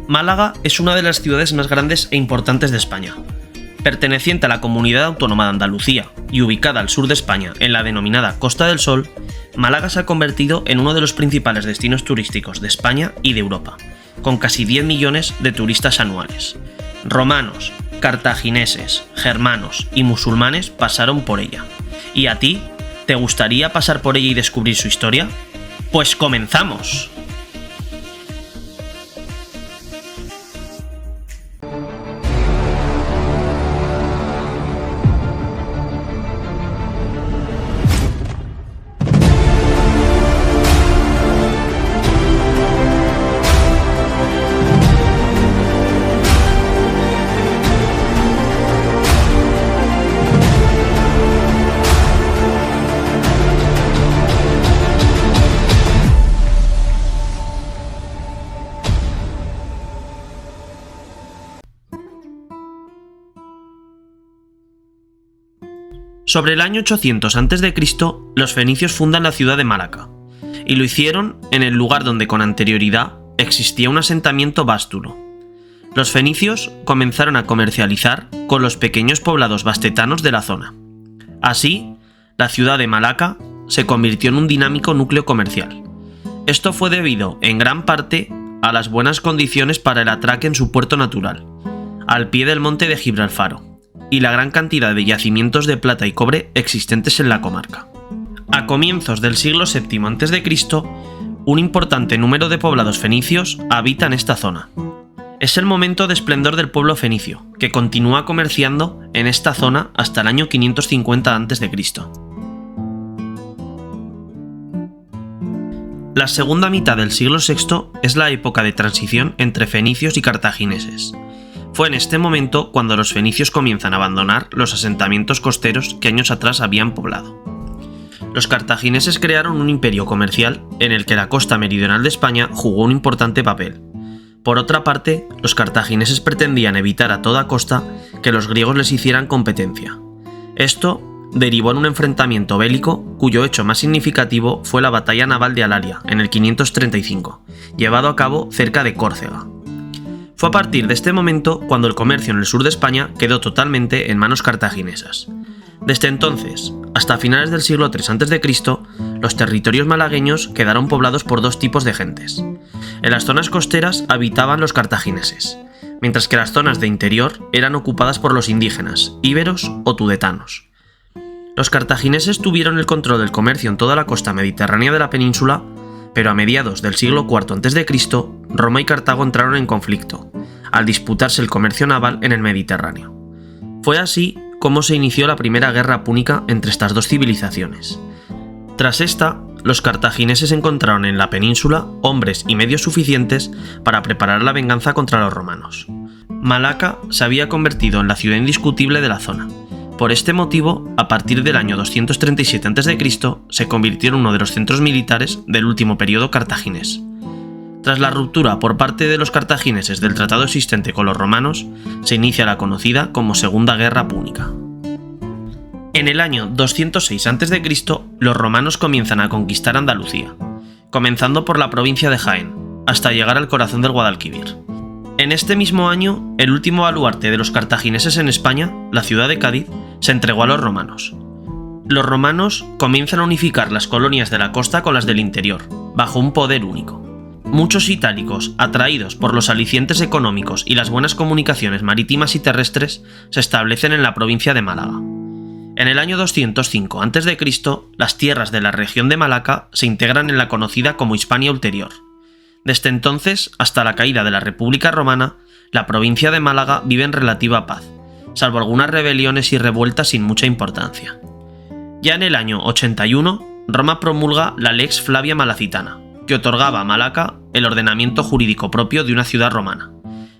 Málaga es una de las ciudades más grandes e importantes de España. Perteneciente a la Comunidad Autónoma de Andalucía y ubicada al sur de España en la denominada Costa del Sol, Málaga se ha convertido en uno de los principales destinos turísticos de España y de Europa, con casi 10 millones de turistas anuales. Romanos, cartagineses, germanos y musulmanes pasaron por ella. ¿Y a ti? ¿Te gustaría pasar por ella y descubrir su historia? ¡Pues comenzamos! Sobre el año 800 a.C., los fenicios fundan la ciudad de Malaca, y lo hicieron en el lugar donde con anterioridad existía un asentamiento vástulo. Los fenicios comenzaron a comercializar con los pequeños poblados bastetanos de la zona. Así, la ciudad de Malaca se convirtió en un dinámico núcleo comercial. Esto fue debido, en gran parte, a las buenas condiciones para el atraque en su puerto natural, al pie del monte de Gibralfaro, y la gran cantidad de yacimientos de plata y cobre existentes en la comarca. A comienzos del siglo VII a.C., un importante número de poblados fenicios habitan esta zona. Es el momento de esplendor del pueblo fenicio, que continúa comerciando en esta zona hasta el año 550 a.C. La segunda mitad del siglo VI es la época de transición entre fenicios y cartagineses. Fue en este momento cuando los fenicios comienzan a abandonar los asentamientos costeros que años atrás habían poblado. Los cartagineses crearon un imperio comercial en el que la costa meridional de España jugó un importante papel. Por otra parte, los cartagineses pretendían evitar a toda costa que los griegos les hicieran competencia. Esto derivó en un enfrentamiento bélico cuyo hecho más significativo fue la batalla naval de Alaria en el 535, llevado a cabo cerca de Córcega. Fue a partir de este momento cuando el comercio en el sur de España quedó totalmente en manos cartaginesas. Desde entonces, hasta finales del siglo III a.C., los territorios malagueños quedaron poblados por dos tipos de gentes. En las zonas costeras habitaban los cartagineses, mientras que las zonas de interior eran ocupadas por los indígenas, íberos o tudetanos. Los cartagineses tuvieron el control del comercio en toda la costa mediterránea de la península, pero a mediados del siglo IV a.C., Roma y Cartago entraron en conflicto, al disputarse el comercio naval en el Mediterráneo. Fue así como se inició la primera guerra púnica entre estas dos civilizaciones. Tras esta, los cartagineses encontraron en la península hombres y medios suficientes para preparar la venganza contra los romanos. Malaca se había convertido en la ciudad indiscutible de la zona. Por este motivo, a partir del año 237 a.C., se convirtió en uno de los centros militares del último periodo cartaginés. Tras la ruptura por parte de los cartagineses del tratado existente con los romanos, se inicia la conocida como Segunda Guerra Púnica. En el año 206 a.C., los romanos comienzan a conquistar Andalucía, comenzando por la provincia de Jaén, hasta llegar al corazón del Guadalquivir. En este mismo año, el último baluarte de los cartagineses en España, la ciudad de Cádiz, se entregó a los romanos. Los romanos comienzan a unificar las colonias de la costa con las del interior, bajo un poder único. Muchos itálicos, atraídos por los alicientes económicos y las buenas comunicaciones marítimas y terrestres, se establecen en la provincia de Málaga. En el año 205 a.C., las tierras de la región de Malaca se integran en la conocida como Hispania Ulterior. Desde entonces, hasta la caída de la República Romana, la provincia de Málaga vive en relativa paz, salvo algunas rebeliones y revueltas sin mucha importancia. Ya en el año 81, Roma promulga la Lex Flavia Malacitana, que otorgaba a Malaca el ordenamiento jurídico propio de una ciudad romana.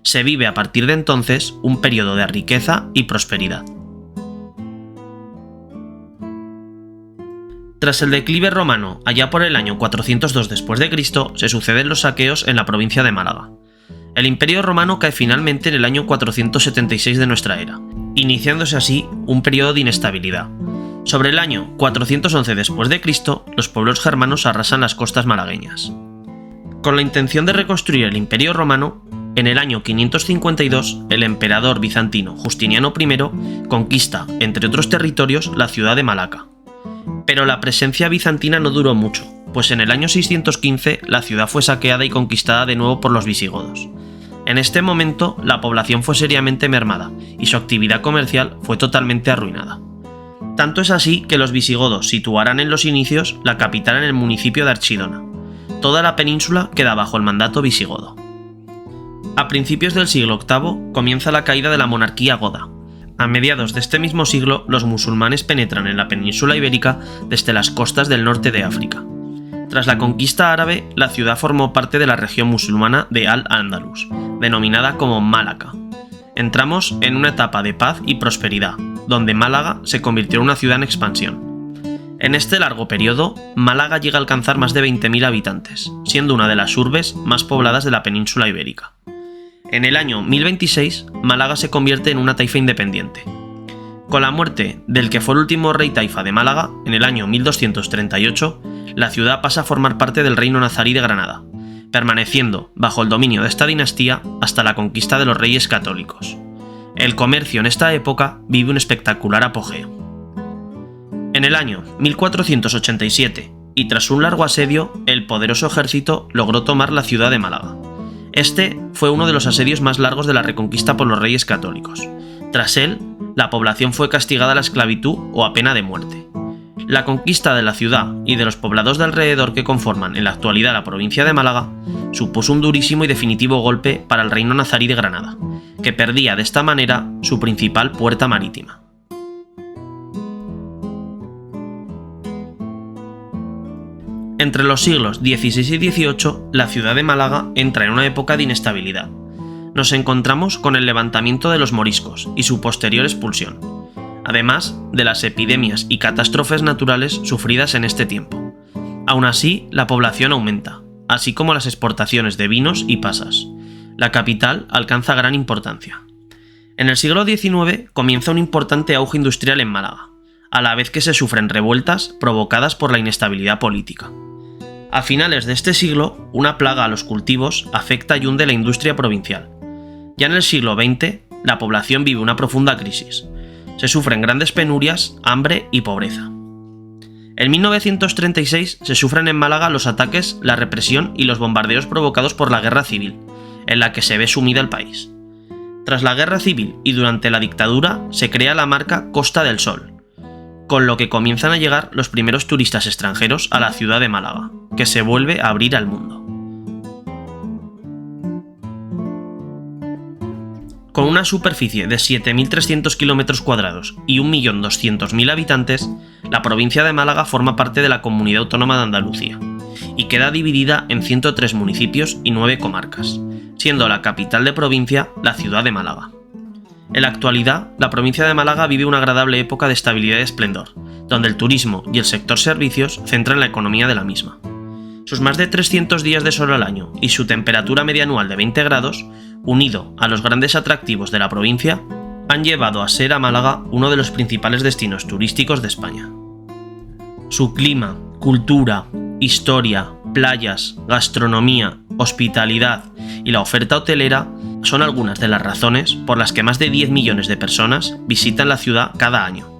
Se vive a partir de entonces un periodo de riqueza y prosperidad. Tras el declive romano, allá por el año 402 d.C., se suceden los saqueos en la provincia de Málaga. El Imperio Romano cae finalmente en el año 476 de nuestra era, iniciándose así un periodo de inestabilidad. Sobre el año 411 d.C., los pueblos germanos arrasan las costas malagueñas. Con la intención de reconstruir el Imperio Romano, En el año 552, el emperador bizantino Justiniano I conquista, entre otros territorios, la ciudad de Malaca. Pero la presencia bizantina no duró mucho, pues en el año 615 la ciudad fue saqueada y conquistada de nuevo por los visigodos. En este momento, la población fue seriamente mermada y su actividad comercial fue totalmente arruinada. Tanto es así que los visigodos situarán en los inicios la capital en el municipio de Archidona. Toda la península queda bajo el mandato visigodo. A principios del siglo VIII comienza la caída de la monarquía goda. A mediados de este mismo siglo, los musulmanes penetran en la península ibérica desde las costas del norte de África. Tras la conquista árabe, la ciudad formó parte de la región musulmana de Al-Ándalus, denominada como Malaca. Entramos en una etapa de paz y prosperidad, donde Málaga se convirtió en una ciudad en expansión. En este largo periodo, Málaga llega a alcanzar más de 20.000 habitantes, siendo una de las urbes más pobladas de la península ibérica. En el año 1026, Málaga se convierte en una taifa independiente. Con la muerte del que fue el último rey taifa de Málaga, en el año 1238, la ciudad pasa a formar parte del reino nazarí de Granada, permaneciendo bajo el dominio de esta dinastía hasta la conquista de los reyes católicos. El comercio en esta época vive un espectacular apogeo. En el año 1487, y tras un largo asedio, el poderoso ejército logró tomar la ciudad de Málaga. Este fue uno de los asedios más largos de la reconquista por los reyes católicos. Tras él, la población fue castigada a la esclavitud o a pena de muerte. La conquista de la ciudad y de los poblados de alrededor que conforman en la actualidad la provincia de Málaga supuso un durísimo y definitivo golpe para el reino nazarí de Granada, que perdía de esta manera su principal puerta marítima. Entre los siglos XVI y XVIII, la ciudad de Málaga entra en una época de inestabilidad. Nos encontramos con el levantamiento de los moriscos y su posterior expulsión, además de las epidemias y catástrofes naturales sufridas en este tiempo. Aún así, la población aumenta, así como las exportaciones de vinos y pasas. La capital alcanza gran importancia. En el siglo XIX comienza un importante auge industrial en Málaga, a la vez que se sufren revueltas provocadas por la inestabilidad política. A finales de este siglo, una plaga a los cultivos afecta y hunde la industria provincial. Ya en el siglo XX, la población vive una profunda crisis. Se sufren grandes penurias, hambre y pobreza. En 1936 se sufren en Málaga los ataques, la represión y los bombardeos provocados por la guerra civil, en la que se ve sumida el país. Tras la guerra civil y durante la dictadura se crea la marca Costa del Sol, con lo que comienzan a llegar los primeros turistas extranjeros a la ciudad de Málaga, que se vuelve a abrir al mundo. Con una superficie de 7.300 km² y 1.200.000 habitantes, la provincia de Málaga forma parte de la Comunidad Autónoma de Andalucía y queda dividida en 103 municipios y 9 comarcas, siendo la capital de provincia la ciudad de Málaga. En la actualidad, la provincia de Málaga vive una agradable época de estabilidad y esplendor, donde el turismo y el sector servicios centran la economía de la misma. Sus más de 300 días de sol al año y su temperatura media anual de 20 grados, unido a los grandes atractivos de la provincia, han llevado a ser a Málaga uno de los principales destinos turísticos de España. Su clima, cultura, historia, playas, gastronomía, hospitalidad y la oferta hotelera son algunas de las razones por las que más de 10 millones de personas visitan la ciudad cada año.